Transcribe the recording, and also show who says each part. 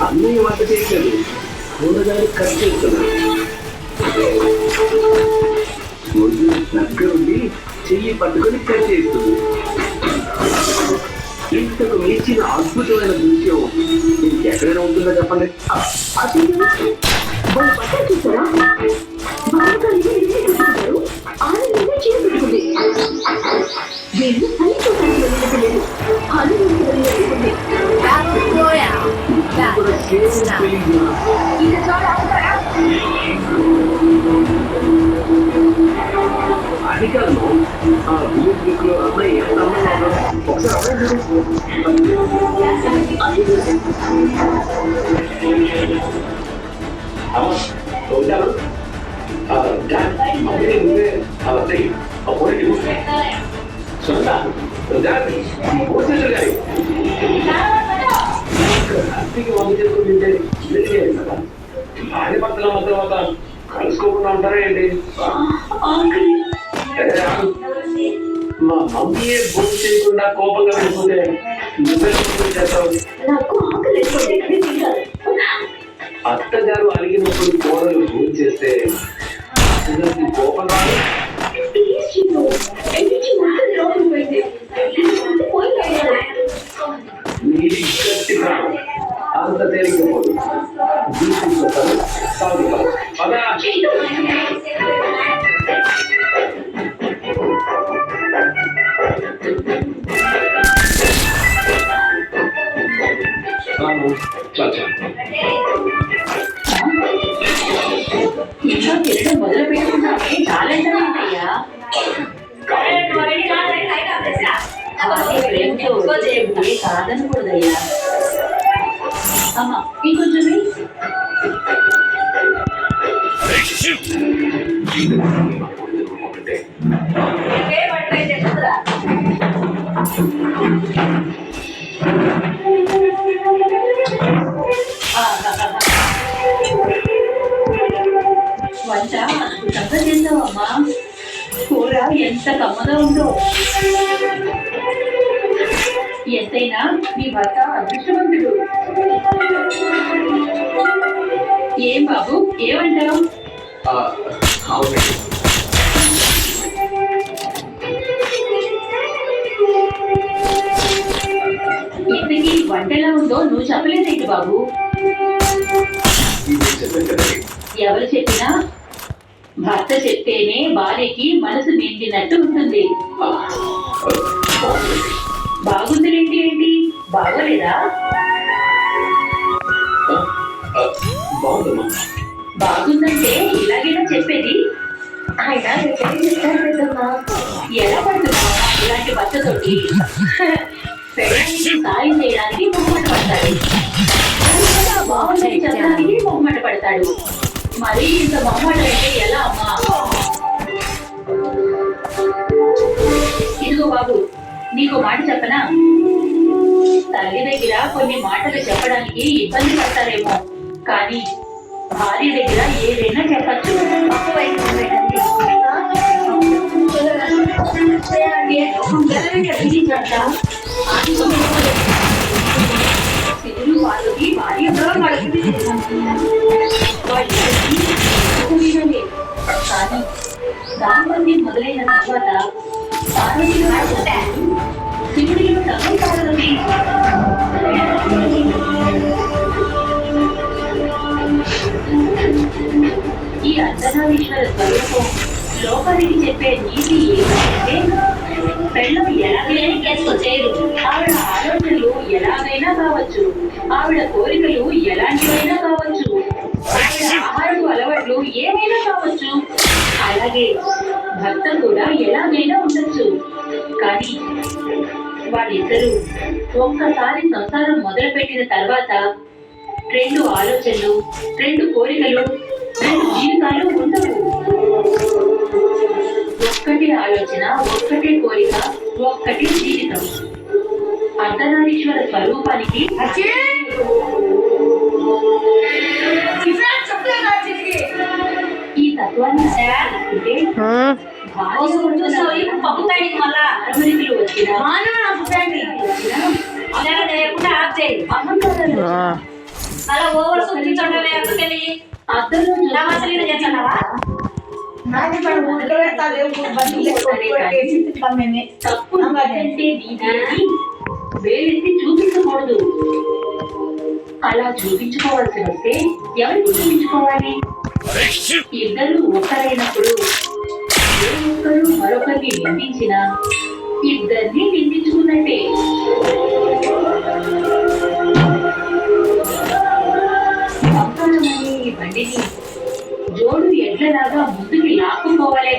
Speaker 1: అన్నయ్య వంట చేయలేదు, కూరగాయలు కట్ చేస్తున్నాడు. దగ్గరుండి చెయ్యి పట్టుకొని కట్ చేస్తుంది. ఇంతకు మించిన అద్భుతమైన దృశ్యం ఇంకెక్కడైనా ఉంటుందో చెప్పండి.
Speaker 2: చూసారా, చేరుకుంటుంది. వీళ్ళు పని చూడడానికి లేదు,
Speaker 1: అధికారులు ఆ విలేజ్ బుక్ లో అమ్మాయి ఎంత అందంగా ఉన్నారో ఒకసారి భార్య భర్తల మధ్య తర్వాత కలుసుకోకుండా ఉంటారా ఏంటి? మా మమ్మీయే భోజనం చేయకుండా కోపంగా వెళ్ళిపోతే నువ్వే చేస్తావు. అత్తగారు అడిగినప్పుడు కోడలు భోజనం చేస్తే కోపం రాదు. నీది గట్టి ప్రాణం అంత తేలికపోదు.
Speaker 2: ఇంట్లో తిరగడం మొదలు పెట్టుకున్నామే చాలా ఉంటాయా? కాదనకూడదయ్యా. అమ్మా ఇంకొంచెం వంట అద్భుతంగా చేస్తావమ్మా. కూర ఎంత కమ్మగా ఉందో. ఎంతైనా నీ భర్త అదృష్టవంతుడు. ఏం బాబు ఏమంటావు? ఇంతకీ వంట ఎలా ఉందో నువ్వు చెప్పలేదేంటి బాబు? ఎవరు చెప్పినా భర్త చెప్తేనే భార్యకి మనసు నిండినట్టు ఉంటుంది. బాగుందిలేంటి ఏంటి బాగోలేదా? బాగుందంటే ఇలాగైనా చెప్పేది. ఆయన ఎలా పడుతున్నావా ఇలాంటి భర్తతోటి? సాయం చేయడానికి మొహమాట పడతాడు, బాగుందని చెప్పడానికి మొహమాట పడతాడు. మరీ ఇంత మొహమాట అయితే ఎలా అమ్మా? ఇదిగో బాబు నీకు మాట చెప్పనా? తల్లి దగ్గర కొన్ని మాటలు చెప్పడానికి ఇబ్బంది పడతారేమో, కానీ భార్య దగ్గర ఏదైనా చెప్పచ్చు. వాళ్ళకి భార్యగా పడుతుంది. కానీ దాంపత్యం మొదలైన తర్వాత శివుడిలో తగ్గుతారని ఈ అర్ధనారీశ్వర స్వరూపం లోకానికి చెప్పే నీతి ఏమంటే పెళ్ళం ఎలాగైనా చేసుకొచ్చేరు. ఆవిడ ఆలోచనలు ఎలాగైనా కావచ్చు, ఆవిడ కోరికలు ఎలాంటివైనా కావచ్చు, ఆవిడ ఆహారపు అలవాట్లు ఏమైనా కావచ్చు. అలాగే భర్త కూడా ఎలాగైనా ఉండొచ్చు. కానీ వాళ్ళిద్దరూ ఒక్కసారి సంసారం మొదలుపెట్టిన తర్వాత రెండు ఆలోచనలు, రెండు కోరికలు, రెండు జీవితాలు ఉండవు. ఒక్కటే ఆలోచన, ఒక్కటే కోరిక, ఒక్కటే జీవితం. అర్ధనారీశ్వర స్వరూపానికి ఈ తత్వాన్ని భార్య వచ్చినా అహంకారాలు
Speaker 3: అలా ఓవర్ చూపించడమే అందుకని
Speaker 2: అద్దంలో
Speaker 3: అసలు ఇది చేస్తున్నావా?
Speaker 2: తప్పు అంటే నీది అని వేలెత్తి చూపించకూడదు. అలా చూపించుకోవాల్సి వస్తే ఎవరికి చూపించుకోవాలి? ఇద్దరు ఒక్కరైనప్పుడు ఏ ఒక్కరు మరొకరిని నిందించినా ఇద్దరిని నిందించుకున్నట్టే. సంతానమనే ఈ బండిని జోడు ఎడ్లలాగా ముందుకి లాక్కుపోవాలే